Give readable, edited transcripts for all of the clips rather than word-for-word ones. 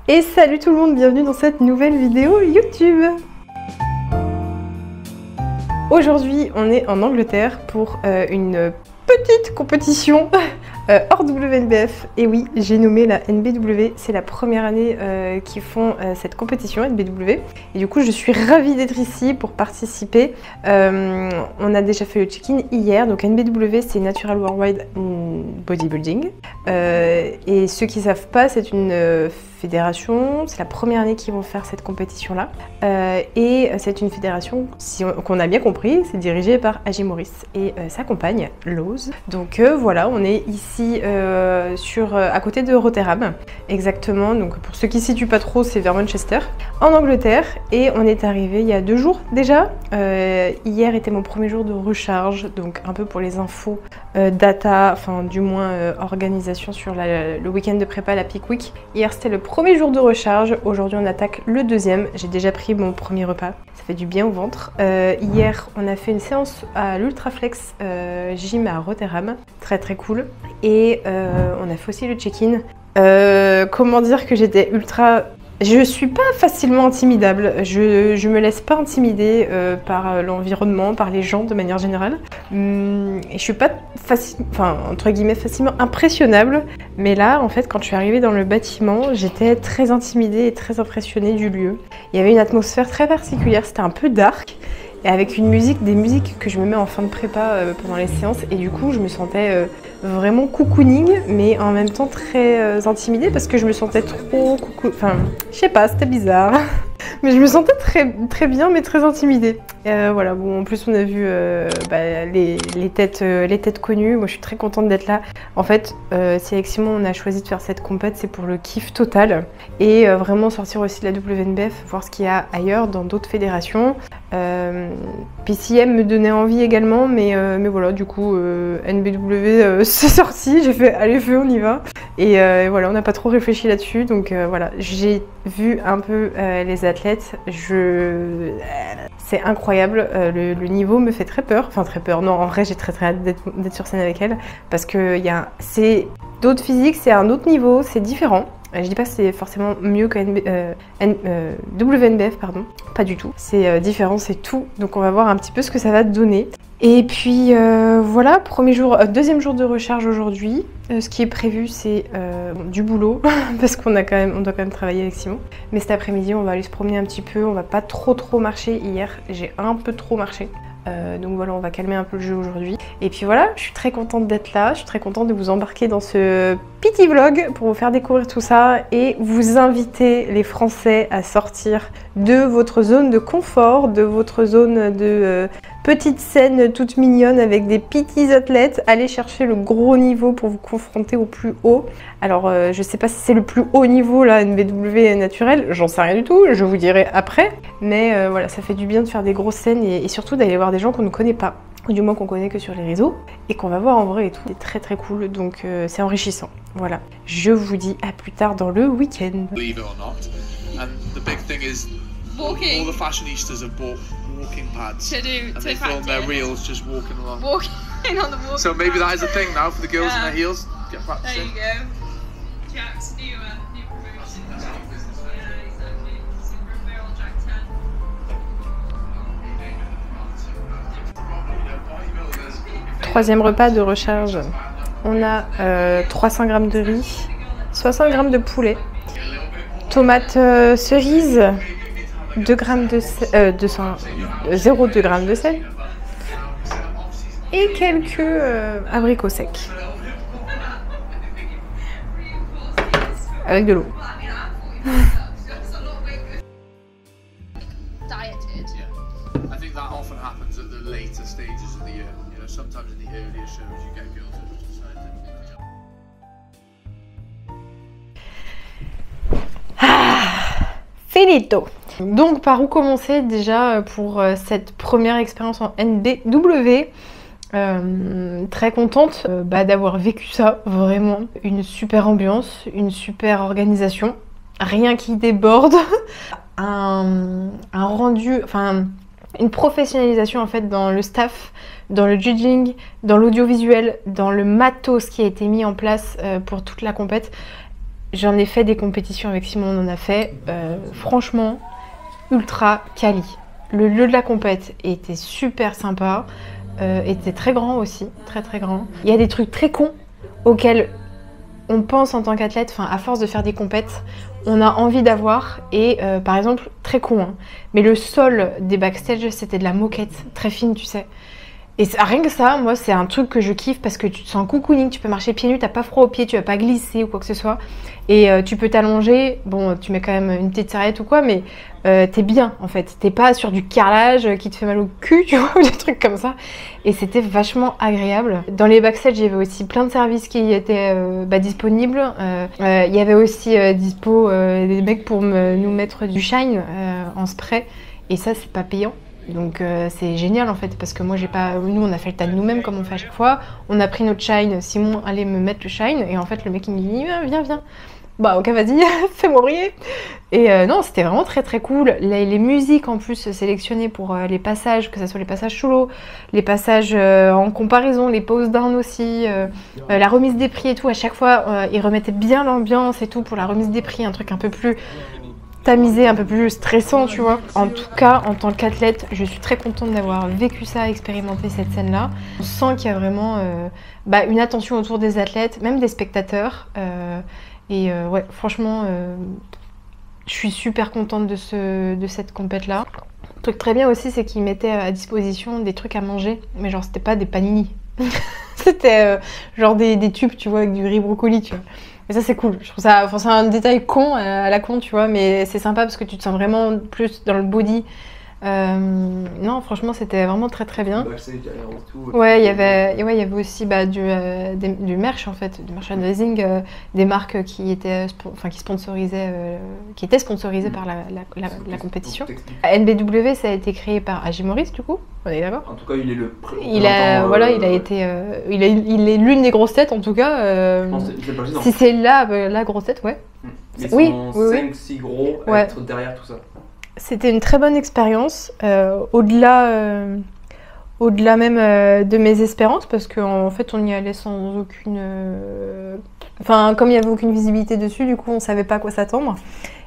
Et salut tout le monde, bienvenue dans cette nouvelle vidéo YouTube. Aujourd'hui, on est en Angleterre pour une petite compétition hors WNBF. Et oui, j'ai nommé la NBW, c'est la première année qu'ils font cette compétition NBW. Et du coup, je suis ravie d'être ici pour participer. On a déjà fait le check-in hier, donc NBW, c'est Natural Worldwide Bodybuilding. Et ceux qui ne savent pas, c'est une fédération, c'est la première année qu'ils vont faire cette compétition-là. Et c'est une fédération, qu'on a bien compris, c'est dirigé par Agi Morris et sa compagne, Loz. Donc voilà, on est ici à côté de Rotherham, exactement. Donc pour ceux qui ne situent pas trop, c'est vers Manchester, en Angleterre. Et on est arrivé il y a 2 jours déjà. Hier était mon premier jour de recharge, donc un peu pour les infos, data, enfin du moins organisation sur le week-end de prépa, la Peak Week. Hier c'était le premier jour de recharge, aujourd'hui on attaque le deuxième. J'ai déjà pris mon premier repas, ça fait du bien au ventre. Hier on a fait une séance à l'Ultraflex Gym à Rotherham, très très cool. Et on a fait aussi le check-in. Comment dire que j'étais ultra... Je suis pas facilement intimidable, je me laisse pas intimider par l'environnement, par les gens de manière générale. Et je suis pas entre guillemets facilement impressionnable, mais là en fait quand je suis arrivée dans le bâtiment, j'étais très intimidée et très impressionnée du lieu. Il y avait une atmosphère très particulière, c'était un peu dark. Et avec une musique, des musiques que je me mets en fin de prépa pendant les séances, et du coup je me sentais vraiment cocooning, mais en même temps très intimidée parce que je me sentais trop enfin je sais pas, c'était bizarre. Mais je me sentais très bien, mais très intimidée. Voilà, bon, en plus on a vu les têtes connues. Moi je suis très contente d'être là. En fait, si avec Simon on a choisi de faire cette compète, c'est pour le kiff total. Et vraiment sortir aussi de la WNBF, voir ce qu'il y a ailleurs dans d'autres fédérations. PCM me donnait envie également, mais voilà, du coup NBW c'est sorti. J'ai fait allez feu, on y va. Et voilà, on n'a pas trop réfléchi là-dessus. Donc voilà, j'ai vu un peu les athlètes. C'est incroyable, le niveau me fait très peur. Enfin très peur, non en vrai j'ai très hâte d'être sur scène avec elle. Parce que c'est d'autres physiques, c'est un autre niveau, c'est différent. Je dis pas que c'est forcément mieux que WNBF, pardon, pas du tout. C'est différent, c'est tout. Donc on va voir un petit peu ce que ça va donner. Et puis voilà, deuxième jour de recharge aujourd'hui. Ce qui est prévu, c'est du boulot parce on doit quand même travailler avec Simon. Mais cet après-midi, on va aller se promener un petit peu. On va pas trop marcher. Hier, j'ai un peu trop marché. Donc voilà, on va calmer un peu le jeu aujourd'hui. Et puis voilà, je suis très contente d'être là. Je suis très contente de vous embarquer dans ce petit vlog pour vous faire découvrir tout ça et vous inviter les Français à sortir de votre zone de confort, de votre zone de petite scène toute mignonne avec des petits athlètes. Allez chercher le gros niveau pour vous confronter au plus haut. Alors je sais pas si c'est le plus haut niveau là, NBW naturel, j'en sais rien du tout, je vous dirai après. Mais voilà, ça fait du bien de faire des grosses scènes et surtout d'aller voir des gens qu'on ne connaît pas. Ou du moins qu'on connaît que sur les réseaux et qu'on va voir en vrai et tout. C'est très très cool, donc c'est enrichissant. Voilà, je vous dis à plus tard dans le week-end. Walking. All the fashionistas have bought walking pads and they film their reels just walking along. Walking on the walking. So maybe that is a thing now for the girls in their heels. Get practicing. There you go. Jack's new promotion. Yeah, exactly. Super Feral Jack 10. Troisième repas de recharge. On a 300 g de riz, 60 g de poulet, tomates cerises, 2 g de sel, 0,2 g de sel et quelques abricots secs avec de l'eau. Finito. Donc par où commencer déjà pour cette première expérience en NBW. Très contente d'avoir vécu ça, vraiment. Une super ambiance, une super organisation, rien qui déborde, un rendu, enfin une professionnalisation en fait dans le staff, dans le judging, dans l'audiovisuel, dans le matos qui a été mis en place pour toute la compète. J'en ai fait des compétitions avec Simon, on en a fait. Franchement, ultra quali. Le lieu de la compète était super sympa. Était très grand aussi, très très grand. Il y a des trucs très cons auxquels on pense en tant qu'athlète, enfin à force de faire des compètes, on a envie d'avoir. Et par exemple, très con, hein, mais le sol des backstage, c'était de la moquette, très fine, tu sais. Et rien que ça, moi, c'est un truc que je kiffe parce que tu te sens cocooning, tu peux marcher pieds nus, t'as pas froid aux pieds, tu vas pas glisser ou quoi que ce soit. Et tu peux t'allonger, bon, tu mets quand même une petite serviette ou quoi, mais t'es bien en fait. T'es pas sur du carrelage qui te fait mal au cul, tu vois, ou des trucs comme ça. Et c'était vachement agréable. Dans les backstage, il y avait aussi plein de services qui étaient disponibles. Il y avait aussi dispo des mecs pour nous mettre du shine en spray. Et ça, c'est pas payant. Donc c'est génial en fait parce que moi j'ai pas, nous on a fait le tas de nous-mêmes comme on fait à chaque fois, on a pris notre shine, Simon allait me mettre le shine et en fait le mec il me dit viens, bah ok vas-y fais-moi briller. Et non c'était vraiment très très cool, les musiques en plus sélectionnées pour les passages, que ce soit les passages solo, les passages en comparaison, les poses down aussi, la remise des prix et tout, à chaque fois ils remettaient bien l'ambiance et tout pour la remise des prix, un truc un peu plus tamisé, un peu plus stressant, tu vois. En tout cas, en tant qu'athlète, je suis très contente d'avoir vécu ça, expérimenté cette scène-là. On sent qu'il y a vraiment une attention autour des athlètes, même des spectateurs. Ouais, franchement, je suis super contente de cette compète-là. Un truc très bien aussi, c'est qu'ils mettaient à disposition des trucs à manger, mais genre c'était pas des panini. C'était genre des tubes, tu vois, avec du riz brocoli, tu vois. Et ça c'est cool, je trouve ça, enfin, c'est un détail con à la con tu vois, mais c'est sympa parce que tu te sens vraiment plus dans le body. Non franchement c'était vraiment très très bien. Ouais il y avait aussi du merch en fait, du merchandising, des marques qui étaient sponsorisées par la compétition. NBW ça a été créé par Agi Maurice du coup, on est d'accord? En tout cas il est le il est l'une des grosses têtes en tout cas. Si c'est la grosse tête, ouais. Ils sont 5-6 gros à être derrière tout ça. C'était une très bonne expérience, au-delà même de mes espérances, parce qu'en fait on y allait sans aucune... Enfin, comme il n'y avait aucune visibilité dessus, du coup on savait pas à quoi s'attendre.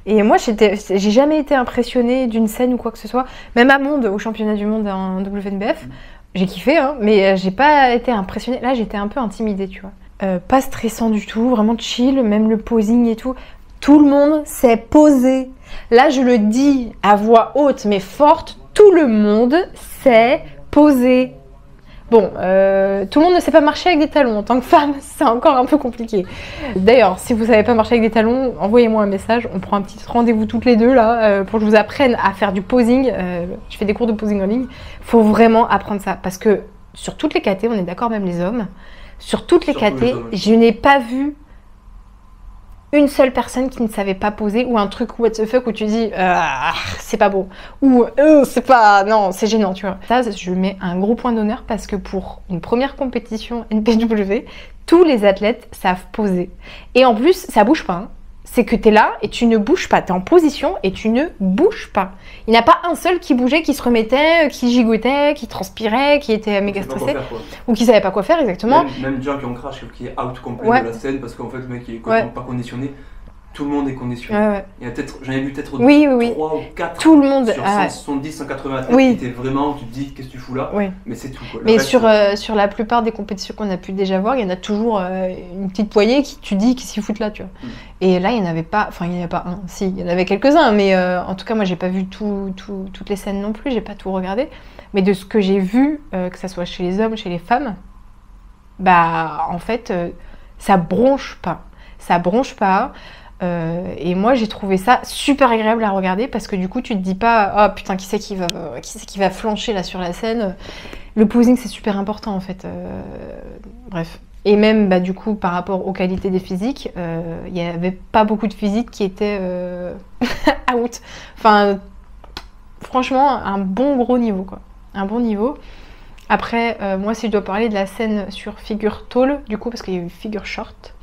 Et moi j'ai jamais été impressionnée d'une scène ou quoi que ce soit, même à Monde, au championnat du monde en WNBF, j'ai kiffé, hein, mais j'ai pas été impressionnée. Là j'étais un peu intimidée, tu vois. Pas stressant du tout, vraiment chill, même le posing et tout. Tout le monde s'est posé. Là, je le dis à voix haute mais forte, tout le monde s'est posé. Bon, tout le monde ne sait pas marcher avec des talons. En tant que femme, c'est encore un peu compliqué. D'ailleurs, si vous ne savez pas marcher avec des talons, envoyez-moi un message. On prend un petit rendez-vous toutes les deux là pour que je vous apprenne à faire du posing. Je fais des cours de posing en ligne. Il faut vraiment apprendre ça parce que sur toutes les KT, on est d'accord, même les hommes, sur toutes les KT, je n'ai pas vu une seule personne qui ne savait pas poser ou un truc what the fuck où tu dis c'est pas beau ou c'est pas, non c'est gênant, tu vois. Ça je mets un gros point d'honneur parce que pour une première compétition NBW tous les athlètes savent poser et en plus ça bouge pas, hein. C'est que tu es là et tu ne bouges pas, tu es en position et tu ne bouges pas. Il n'y a pas un seul qui bougeait, qui se remettait, qui gigotait, qui transpirait, qui était méga stressé ou qui savait pas quoi faire exactement. Même des gens qui ont crash, qui est out complet de la scène parce qu'en fait le mec il est complètement pas conditionné. Tout le monde est conditionné. Ouais. Il y a peut-être, j'en ai vu peut-être 3 ou 4 tout le monde, sur 170, 180 athlètes qui étaient vraiment, tu te dis qu'est-ce que tu fous là, mais c'est tout quoi. Mais sur la plupart des compétitions qu'on a pu déjà voir, il y en a toujours une petite poignée qui tu dis qu'est-ce qu'ils foutent là, tu vois. Et là il n'y en avait pas, enfin il n'y en avait pas un, si il y en avait quelques-uns, mais en tout cas moi j'ai pas vu toutes les scènes non plus, j'ai pas tout regardé, mais de ce que j'ai vu, que ça soit chez les hommes, chez les femmes, bah en fait ça bronche pas. Et moi j'ai trouvé ça super agréable à regarder parce que du coup tu te dis pas oh putain qui c'est qui va flancher là sur la scène. Le posing c'est super important en fait. Bref. Et même du coup par rapport aux qualités des physiques, il n'y avait pas beaucoup de physiques qui étaient out. Enfin franchement un bon gros niveau quoi. Un bon niveau. Après moi si je dois parler de la scène sur figure tall du coup parce qu'il y a eu figure short.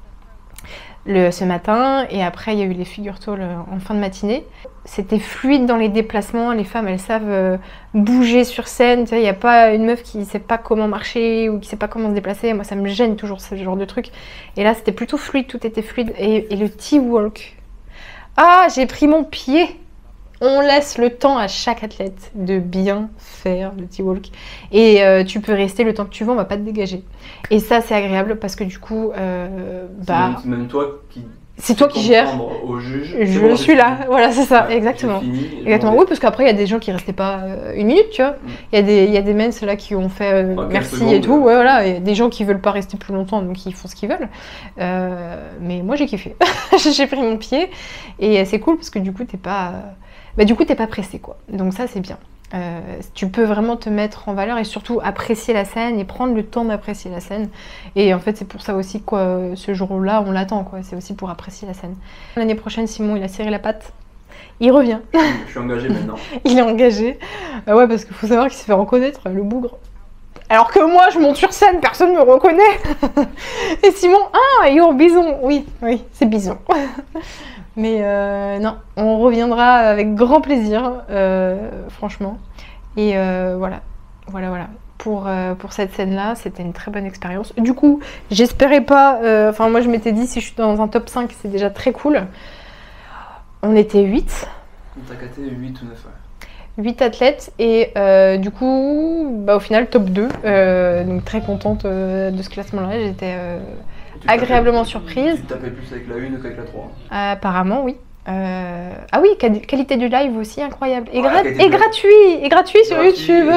ce matin, et après il y a eu les figure talk en fin de matinée. C'était fluide dans les déplacements, les femmes elles savent bouger sur scène, il n'y a pas une meuf qui sait pas comment marcher ou qui sait pas comment se déplacer, moi ça me gêne toujours ce genre de truc. Et là c'était plutôt fluide, tout était fluide, et le T-walk. Ah, j'ai pris mon pied! On laisse le temps à chaque athlète de bien faire le T-walk. Et tu peux rester le temps que tu veux, on va pas te dégager. Et ça, c'est agréable parce que du coup... c'est même toi qui... C'est toi qui gères. Au juge. Je suis là, voilà, c'est ça, ouais, exactement. Fini, exactement. Oui, parce qu'après, il y a des gens qui restaient pas une minute, tu vois. Il y a des mens là qui ont fait merci secondes, et tout. Ouais, voilà. Il y a des gens qui veulent pas rester plus longtemps, donc ils font ce qu'ils veulent. Mais moi, j'ai kiffé. J'ai pris mon pied. Et c'est cool parce que du coup, t'es pas pressé, quoi. Donc ça, c'est bien. Tu peux vraiment te mettre en valeur et surtout apprécier la scène et prendre le temps d'apprécier la scène. Et en fait, c'est pour ça aussi que ce jour-là, on l'attend, quoi. C'est aussi pour apprécier la scène. L'année prochaine, Simon, il a serré la patte. Il revient. Je suis engagé maintenant. Il est engagé. Ouais, parce qu'il faut savoir qu'il s'est fait reconnaître, le bougre. Alors que moi, je monte sur scène, personne ne me reconnaît. Et Simon, ah, you're Bison. Oui, c'est Bison. Mais non, on reviendra avec grand plaisir, franchement. Et voilà. Pour cette scène-là, c'était une très bonne expérience. Du coup, j'espérais pas... Enfin, moi, je m'étais dit, si je suis dans un top 5, c'est déjà très cool. On était 8. On t'a caté 8 ou 9, ouais. 8 athlètes et du coup, au final, top 2. Donc très contente de ce classement-là. J'étais agréablement surprise. Tu tapais plus avec la 1 qu'avec la 3. Apparemment, oui. Ah oui, qualité du live aussi incroyable. Et gratuit sur YouTube.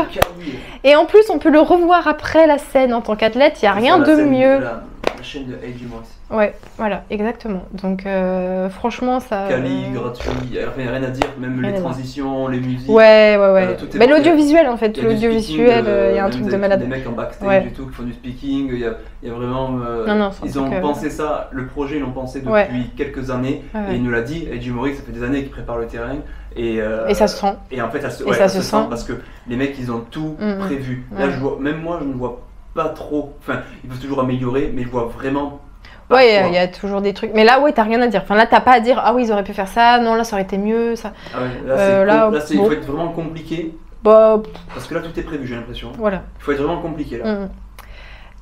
Et en plus, on peut le revoir après la scène en tant qu'athlète. Il n'y a rien de mieux. La chaîne de Edgy Morris. Ouais, voilà, exactement. Donc franchement, ça... Quali, gratuit, il n'y a rien à dire, même les transitions, les musiques. Ouais. Mais l'audiovisuel, en fait, l'audiovisuel, il y a un truc de malade. Des mecs en backstage et tout qui font du speaking, il y a vraiment... ils ont pensé ça, le projet, ils l'ont pensé depuis quelques années, et il nous l'a dit, Edgy Morris, ça fait des années qu'il prépare le terrain. Et ça se sent. Et en fait, ça se sent parce que les mecs, ils ont tout prévu. Là, même moi, je ne vois pas trop, enfin, ils peuvent toujours améliorer, mais je vois vraiment... Ouais, il y a toujours des trucs. Mais là, ouais, t'as rien à dire. Enfin, là, t'as pas à dire, ah oui, ils auraient pu faire ça, non, là, ça aurait été mieux, ça. Ah ouais, là, il faut être vraiment compliqué. Parce que là, tout est prévu, j'ai l'impression. Voilà. Il faut être vraiment compliqué, là.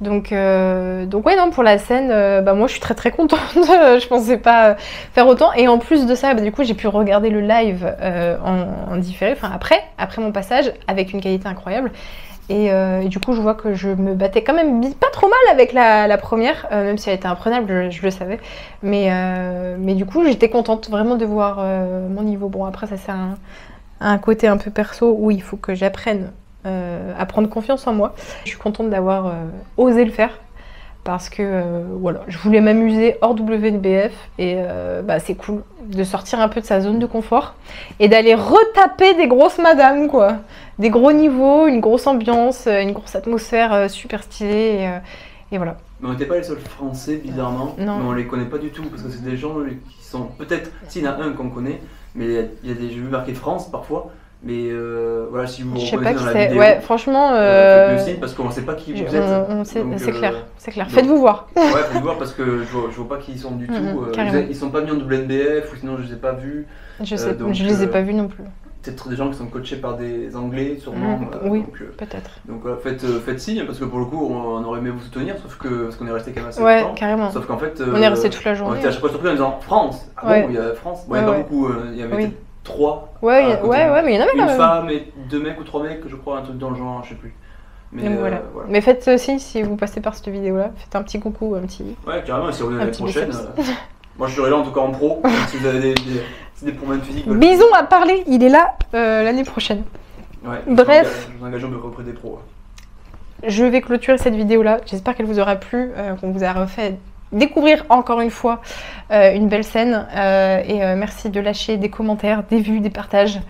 Donc ouais, non, pour la scène, moi, je suis très très contente. Je pensais pas faire autant. Et en plus de ça, du coup, j'ai pu regarder le live en différé, enfin, après mon passage, avec une qualité incroyable. Et du coup, je vois que je me battais quand même pas trop mal avec la première, même si elle était imprenable, je le savais. Mais du coup, j'étais contente vraiment de voir mon niveau. Bon, après, ça c'est un côté un peu perso où il faut que j'apprenne à prendre confiance en moi. Je suis contente d'avoir osé le faire parce que voilà, je voulais m'amuser hors WNBF et c'est cool de sortir un peu de sa zone de confort et d'aller retaper des grosses madames, quoi. Des gros niveaux, une grosse ambiance, une grosse atmosphère super stylée et voilà. Mais on n'était pas les seuls français, bizarrement, non. Mais on les connaît pas du tout parce que c'est des gens qui sont peut-être, s'il y en a un qu'on connaît, mais il y a des jeux marqués France parfois. Mais voilà, si vous reconnaissez dans la vidéo, ouais, franchement, faites le signe parce qu'on ne sait pas qui vous êtes. C'est clair, c'est clair. Faites-vous voir. Ouais, faites-vous voir parce que je vois pas qui ils sont du tout. Ils sont pas venus en WNBF ou sinon je les ai pas vus. Je les ai pas vus non plus. Peut-être des gens qui sont coachés par des Anglais, sûrement. Oui, peut-être. Donc voilà, faites signe parce que pour le coup, on aurait aimé vous soutenir, sauf que parce qu'on est resté quand même assez longtemps. Ouais, carrément. Sauf qu'en fait, on est resté toute la journée. On était à chaque fois surpris en disant France. Ah bon, il y a France. Bon, il n'y a pas beaucoup. Il y avait 3. Ouais, mais il y en avait quand même. Une femme et 2 mecs ou 3 mecs, je crois, un truc dans le genre, je sais plus. Mais voilà. Mais faites signe si vous passez par cette vidéo-là. Faites un petit coucou, un petit. Ouais, carrément. Et si vous revenez l'année prochaine, moi je serai là en tout cas en pro. Si vous avez des problèmes physiques. Bison a parlé, il est là l'année prochaine. Ouais. Bref. Je vous engage auprès des pros. Je vais clôturer cette vidéo-là. J'espère qu'elle vous aura plu, qu'on vous a refait découvrir encore une fois une belle scène. Et merci de lâcher des commentaires, des vues, des partages.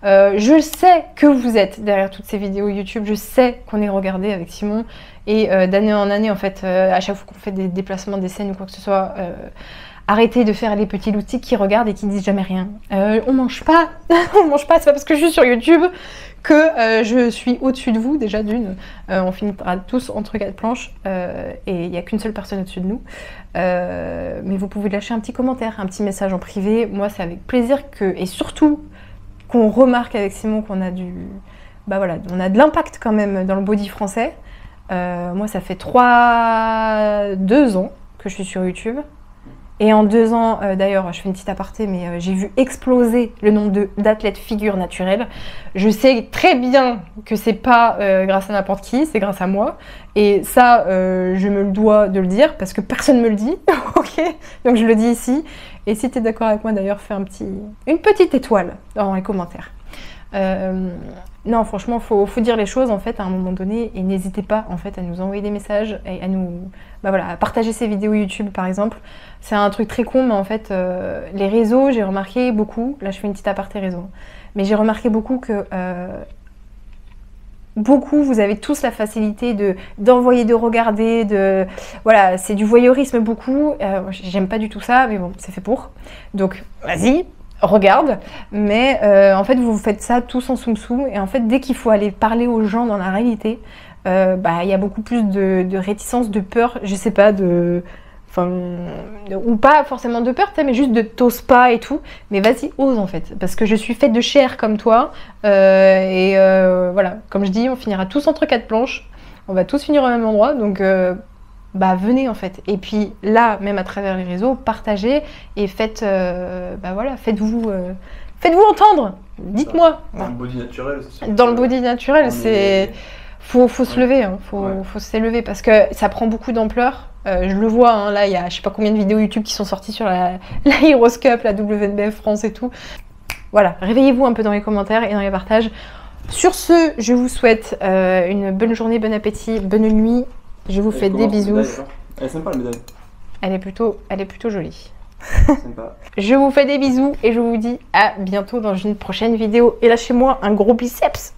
Je sais que vous êtes derrière toutes ces vidéos YouTube. Je sais qu'on est regardé avec Simon. Et d'année en année, en fait, à chaque fois qu'on fait des déplacements, des scènes ou quoi que ce soit, Arrêtez de faire les petits loustiques qui regardent et qui disent jamais rien. On mange pas, on mange pas, c'est pas parce que je suis sur YouTube que je suis au-dessus de vous, déjà d'une. On finira tous entre 4 planches et il n'y a qu'une seule personne au-dessus de nous. Mais vous pouvez lâcher un petit commentaire, un petit message en privé. Moi, c'est avec plaisir et surtout qu'on remarque avec Simon qu'on a bah voilà, on a de l'impact quand même dans le body français. Moi, ça fait 2 ans que je suis sur YouTube. Et en 2 ans, d'ailleurs, je fais une petite aparté, mais j'ai vu exploser le nombre d'athlètes figures naturelles. Je sais très bien que c'est pas grâce à n'importe qui, c'est grâce à moi. Et ça, je me le dois de le dire, parce que personne me le dit, ok? Donc je le dis ici. Et si tu es d'accord avec moi, d'ailleurs, fais une petite étoile dans les commentaires. Non, franchement, faut dire les choses en fait à un moment donné et n'hésitez pas en fait à nous envoyer des messages et à partager ces vidéos YouTube par exemple. C'est un truc très con, mais en fait les réseaux, j'ai remarqué beaucoup. Là, je fais une petite aparté réseau, mais j'ai remarqué beaucoup que vous avez tous la facilité d'envoyer, de regarder, voilà, c'est du voyeurisme beaucoup. J'aime pas du tout ça, mais bon, c'est fait pour. Donc, vas-y. Regarde, mais en fait vous faites ça tous en soum-soum et en fait dès qu'il faut aller parler aux gens dans la réalité, y a beaucoup plus de réticence, de peur, je sais pas, ou pas forcément de peur, mais juste de t'ose pas et tout, mais vas-y, ose en fait, parce que je suis faite de chair comme toi, voilà, comme je dis, on finira tous entre 4 planches, on va tous finir au même endroit, donc venez en fait. Et puis là, même à travers les réseaux, partagez et faites-vous entendre. Dites-moi. Dans le body naturel, c'est dans le body naturel, c'est faut se lever, hein. Faut s'élever parce que ça prend beaucoup d'ampleur. Je le vois, hein, là il y a je sais pas combien de vidéos YouTube qui sont sorties sur la Heroes Cup, la WNBF France et tout. Voilà, réveillez-vous un peu dans les commentaires et dans les partages. Sur ce, je vous souhaite une bonne journée, bon appétit, bonne nuit. Je vous fais des bisous. Elle est sympa la médaille. Elle est plutôt jolie. Sympa. Je vous fais des bisous et je vous dis à bientôt dans une prochaine vidéo. Et lâchez-moi un gros biceps.